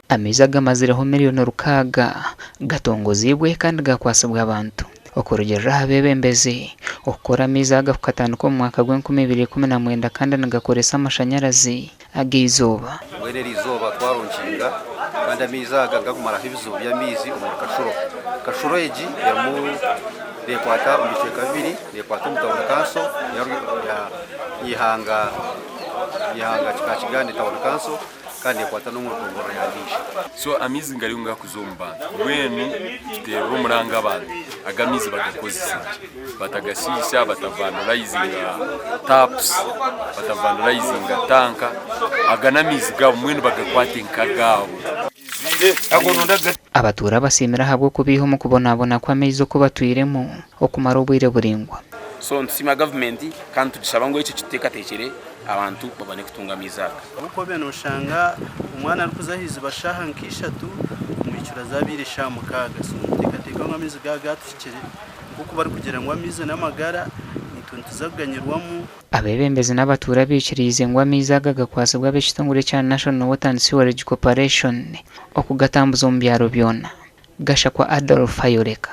Amezi agamaziraho miliyoni rukaga gatongozibwe kandi gakwasibwa abantu okurugera habebembezi okora amezi agafukatanu ko mu mwaka gw'2019 kandi nagakoresa amashanyarazi agizoba weneri izoba twaronshinga kandi amezi agakumara hibizo by'amizi umurika kashuro eji yamu rekwata umbice kabiri rekwata mutabona kanso yihanga kikachigane tabona kanso kandi yakwata no murukongoro yandisha so amizi ngari nga kuzomba wenu kitero muranga abantu agamizi bagakozisa batagashisha batavanalizinga taps batavanalizinga tanka aganamizi gabo mwenu bagakwate nkagabo abatura basimira habwo kubiho mu kubonabona kwa mezo ko batwiremo okumara ubwire buringwa so nsima government kandi tudisaba ngo icyo kitekatekere abantu babane kutunga mizaga uko bene ushanga umwana ari kuzahiza bashaha nkishatu umwicura zabirisha mu kaga so tekateka nk'amizi gagatishire kuko bari kugira ngo amize n'amagara nituntizaganyirwamo abebembezi n'abatura bicirize ngo amizaga gakwasibwa b'ikitongore cya National Water and Sewerage Corporation okugatambuza mu byaro byona gasha kwa Adolf Fayoreka.